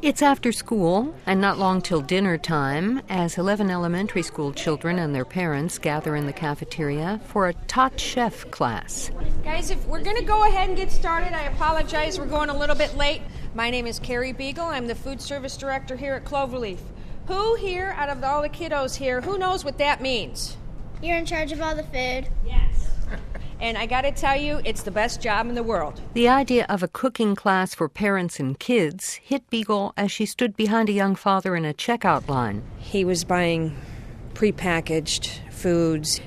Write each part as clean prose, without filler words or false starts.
It's after school, and not long till dinner time, as 11 elementary school children and their parents gather in the cafeteria for a Tot Chef class. Guys, if we're going to go ahead and get started, I apologize, we're going a little bit late. My name is Carrie Beagle. I'm the food service director here at Cloverleaf. Who here, out of all the kiddos here, who knows what that means? You're in charge of all the food? Yes. And I got to tell you, it's the best job in the world. The idea of a cooking class for parents and kids hit Beagle as she stood behind a young father in a checkout line. He was buying prepackaged foods,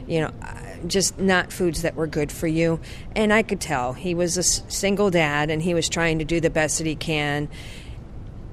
just not foods that were good for you. And I could tell he was a single dad and he was trying to do the best that he can.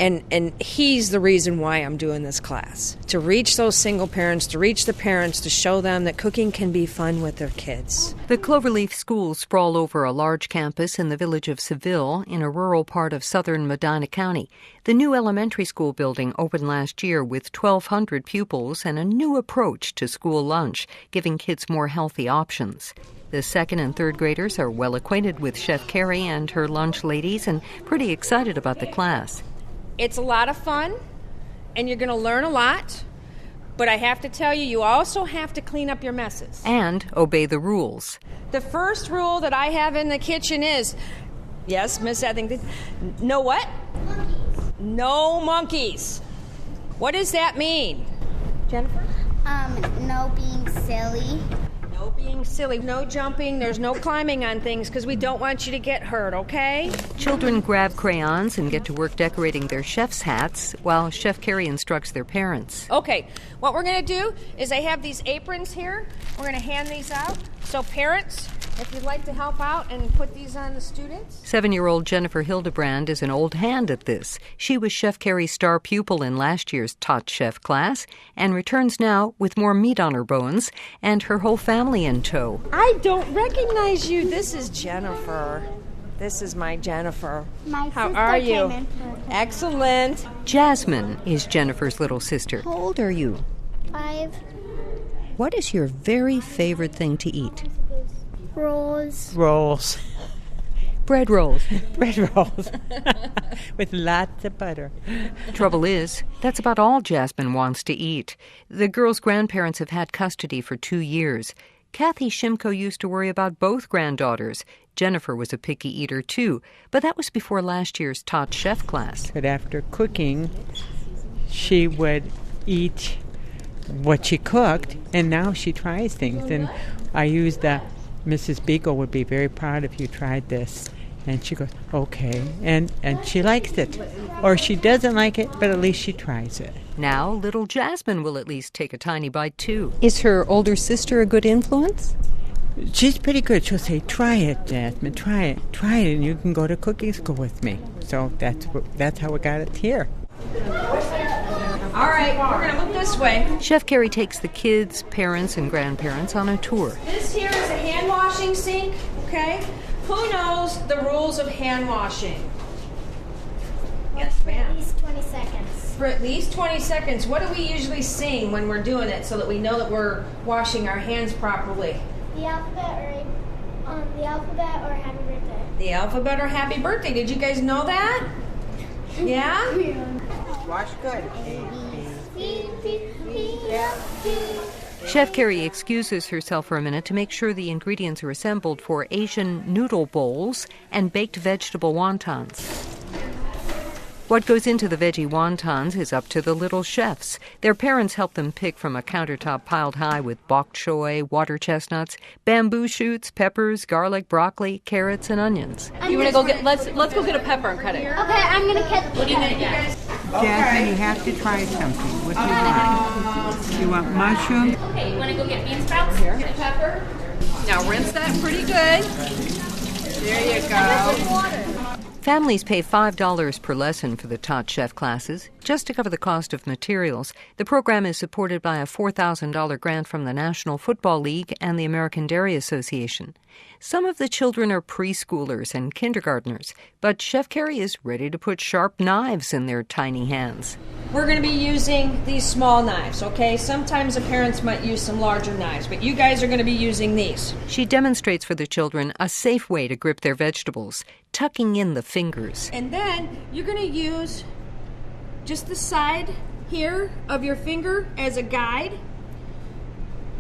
And he's the reason why I'm doing this class, to reach those single parents, to reach the parents, to show them that cooking can be fun with their kids. The Cloverleaf schools sprawl over a large campus in the village of Seville in a rural part of southern Medina County. The new elementary school building opened last year with 1,200 pupils and a new approach to school lunch, giving kids more healthy options. The second and third graders are well acquainted with Chef Carrie and her lunch ladies and pretty excited about the class. It's a lot of fun, and you're going to learn a lot, but I have to tell you, you also have to clean up your messes. And obey the rules. The first rule that I have in the kitchen is, yes, Miss Etherington, no what? Monkeys. No monkeys. What does that mean? Jennifer? No being silly. No being silly, no jumping, there's no climbing on things because we don't want you to get hurt, okay? Children grab crayons and get to work decorating their chef's hats while Chef Carrie instructs their parents. Okay, what we're going to do is I have these aprons here. We're going to hand these out. So parents, if you'd like to help out and put these on the students. 7-year-old Jennifer Hildebrand is an old hand at this. She was Chef Carrie's star pupil in last year's Tot Chef class and returns now with more meat on her bones and her whole family in tow. I don't recognize you. This is Jennifer. This is my Jennifer. How are you? Excellent. Jasmine is Jennifer's little sister. How old are you? 5. What is your very favorite thing to eat? Rolls. Rolls. Bread rolls. Bread rolls. With lots of butter. Trouble is, that's about all Jasmine wants to eat. The girls' grandparents have had custody for 2 years. Kathy Shimko used to worry about both granddaughters. Jennifer was a picky eater, too, but that was before last year's Tot Chef class. But after cooking, she would eat what she cooked, and now she tries things. And I used Mrs. Beagle would be very proud if you tried this. And she goes, okay. And she likes it. Or she doesn't like it, but at least she tries it. Now, little Jasmine will at least take a tiny bite, too. Is her older sister a good influence? She's pretty good. She'll say, try it, Jasmine, try it, and you can go to cooking school with me. So that's how we got it here. All right, we're going to look this way. Chef Carrie takes the kids, parents, and grandparents on a tour. This here is a hand washing sink, okay? Who knows the rules of hand washing? Yes, ma'am. At least 20 seconds. For at least 20 seconds. What do we usually sing when we're doing it so that we know that we're washing our hands properly? The alphabet or happy birthday. The alphabet or happy birthday. Did you guys know that? Yeah? Wash good. Chef Carrie excuses herself for a minute to make sure the ingredients are assembled for Asian noodle bowls and baked vegetable wontons. What goes into the veggie wontons is up to the little chefs. Their parents help them pick from a countertop piled high with bok choy, water chestnuts, bamboo shoots, peppers, garlic, broccoli, carrots, and onions. You want to go get? Let's go get a pepper and cut it. Okay, I'm gonna cut. What do you think? Jasmine, you have to try something. What do you want? You want mushroom? Okay, you want to go get bean sprouts? Here. Pepper. Now rinse that pretty good. There you go. Families pay $5 per lesson for the Tot Chef classes, just to cover the cost of materials. The program is supported by a $4,000 grant from the National Football League and the American Dairy Association. Some of the children are preschoolers and kindergartners, but Chef Carrie is ready to put sharp knives in their tiny hands. We're going to be using these small knives, okay? Sometimes the parents might use some larger knives, but you guys are going to be using these. She demonstrates for the children a safe way to grip their vegetables, tucking in the fingers. And then you're going to use just the side here of your finger as a guide.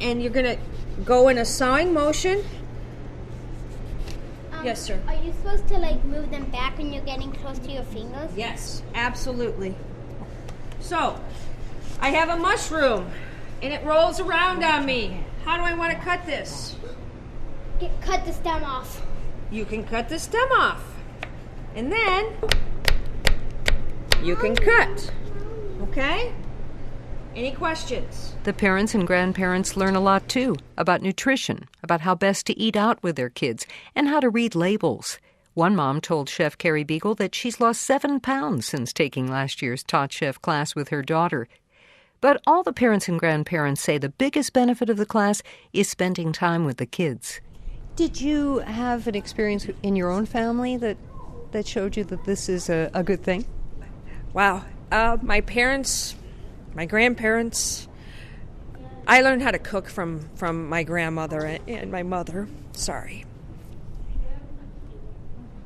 And you're going to go in a sawing motion. Yes, sir. Are you supposed to like move them back when you're getting close to your fingers? Yes, absolutely. So, I have a mushroom, and it rolls around on me. How do I want to cut this? Cut the stem off. You can cut the stem off. And then you can cut. Okay? Any questions? The parents and grandparents learn a lot, too, about nutrition, about how best to eat out with their kids, and how to read labels. One mom told Chef Carrie Beagle that she's lost 7 pounds since taking last year's Tot Chef class with her daughter. But all the parents and grandparents say the biggest benefit of the class is spending time with the kids. Did you have an experience in your own family that showed you that this is a good thing? Wow. My parents, my grandparents, I learned how to cook from my grandmother and my mother. Sorry.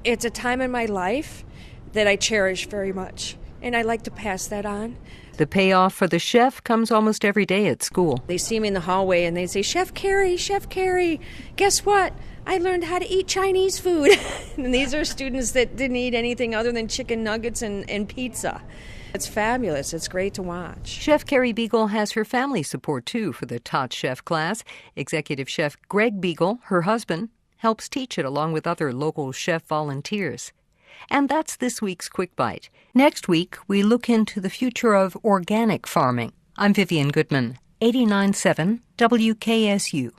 It's a time in my life that I cherish very much, and I like to pass that on. The payoff for the chef comes almost every day at school. They see me in the hallway and they say, Chef Carrie, guess what? I learned how to eat Chinese food. And these are students that didn't eat anything other than chicken nuggets and pizza. It's fabulous. It's great to watch. Chef Carrie Beagle has her family support, too, for the Tot Chef class. Executive Chef Greg Beagle, her husband, helps teach it along with other local chef volunteers. And that's this week's Quick Bite. Next week, we look into the future of organic farming. I'm Vivian Goodman, 89.7 WKSU.